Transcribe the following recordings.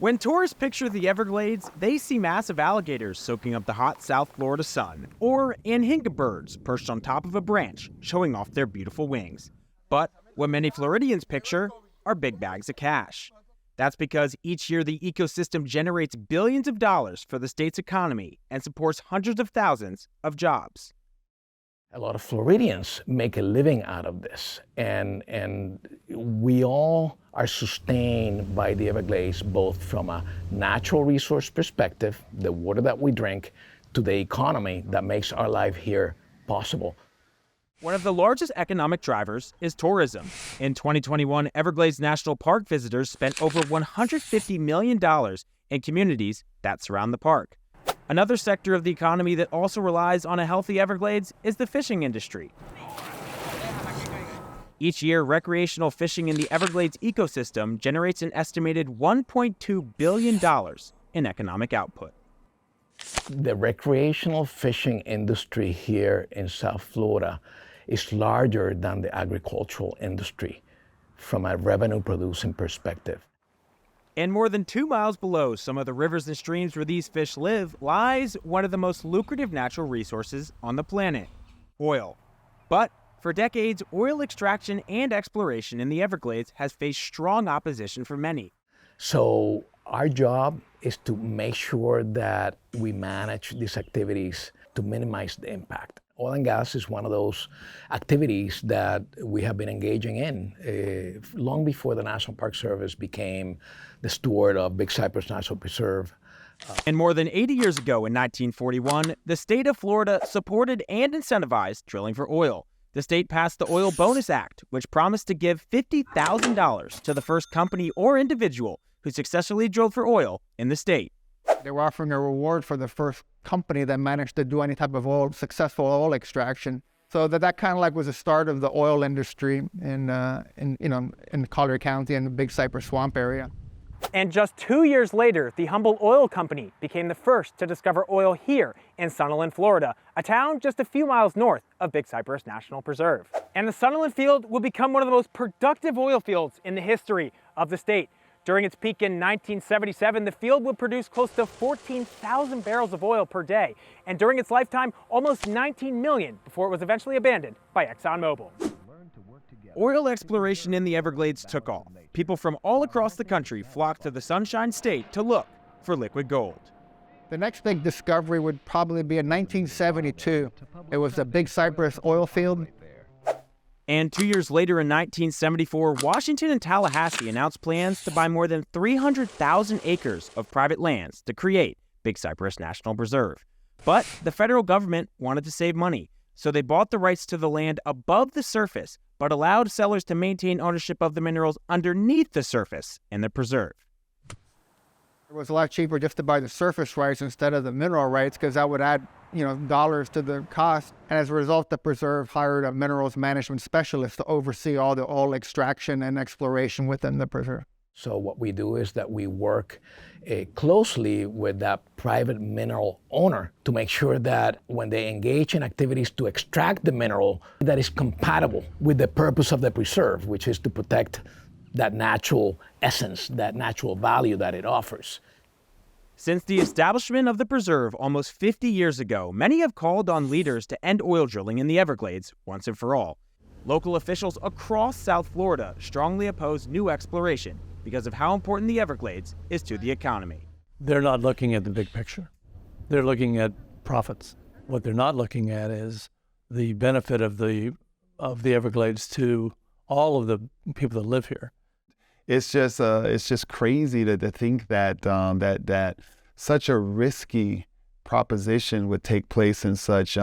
When tourists picture the Everglades, they see massive alligators soaking up the hot South Florida sun, or anhinga birds perched on top of a branch, showing off their beautiful wings. But what many Floridians picture are big bags of cash. That's because each year the ecosystem generates billions of dollars for the state's economy and supports hundreds of thousands of jobs. A lot of Floridians make a living out of this, and we all are sustained by the Everglades, both from a natural resource perspective, the water that we drink, to the economy that makes our life here possible. One of the largest economic drivers is tourism. In 2021, Everglades National Park visitors spent over $150 million in communities that surround the park. Another sector of the economy that also relies on a healthy Everglades is the fishing industry. Each year, recreational fishing in the Everglades ecosystem generates an estimated $1.2 billion in economic output. The recreational fishing industry here in South Florida is larger than the agricultural industry from a revenue-producing perspective. And more than 2 miles below some of the rivers and streams where these fish live lies one of the most lucrative natural resources on the planet, oil. But for decades, oil extraction and exploration in the Everglades has faced strong opposition from many. So our job is to make sure that we manage these activities to minimize the impact. Oil and gas is one of those activities that we have been engaging in long before the National Park Service became the steward of Big Cypress National Preserve. And more than 80 years ago in 1941, the state of Florida supported and incentivized drilling for oil. The state passed the Oil Bonus Act, which promised to give $50,000 to the first company or individual who successfully drilled for oil in the state. They were offering a reward for the first company that managed to do any type of successful oil extraction. So that kind of like was the start of the oil industry in Collier County and the Big Cypress Swamp area. And just 2 years later, the Humboldt Oil Company became the first to discover oil here in Sunderland, Florida, a town just a few miles north of Big Cypress National Preserve. And the Sunderland field will become one of the most productive oil fields in the history of the state. During its peak in 1977, the field would produce close to 14,000 barrels of oil per day. And during its lifetime, almost 19 million before it was eventually abandoned by ExxonMobil. Oil exploration in the Everglades took off. People from all across the country flocked to the Sunshine State to look for liquid gold. The next big discovery would probably be in 1972. It was the Big Cypress oil field. And 2 years later in 1974, Washington and Tallahassee announced plans to buy more than 300,000 acres of private lands to create Big Cypress National Preserve. But the federal government wanted to save money, so they bought the rights to the land above the surface, but allowed sellers to maintain ownership of the minerals underneath the surface in the preserve. It was a lot cheaper just to buy the surface rights instead of the mineral rights, because that would add dollars to the cost. And as a result, the preserve hired a minerals management specialist to oversee all the oil extraction and exploration within the preserve. So what we do is that we work closely with that private mineral owner to make sure that when they engage in activities to extract the mineral, that is compatible with the purpose of the preserve, which is to protect that natural essence, that natural value that it offers. Since the establishment of the preserve almost 50 years ago, many have called on leaders to end oil drilling in the Everglades once and for all. Local officials across South Florida strongly oppose new exploration because of how important the Everglades is to the economy. They're not looking at the big picture. They're looking at profits. What they're not looking at is the benefit of the Everglades to all of the people that live here. It's just crazy to think that that such a risky proposition would take place in such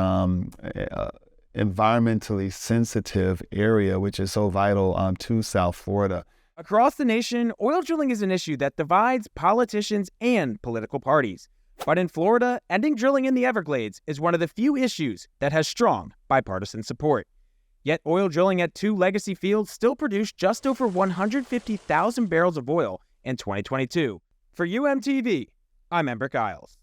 environmentally sensitive area, which is so vital to South Florida. Across the nation, oil drilling is an issue that divides politicians and political parties. But in Florida, ending drilling in the Everglades is one of the few issues that has strong bipartisan support. Yet oil drilling at two legacy fields still produced just over 150,000 barrels of oil in 2022. For UMTV, I'm Ember Giles.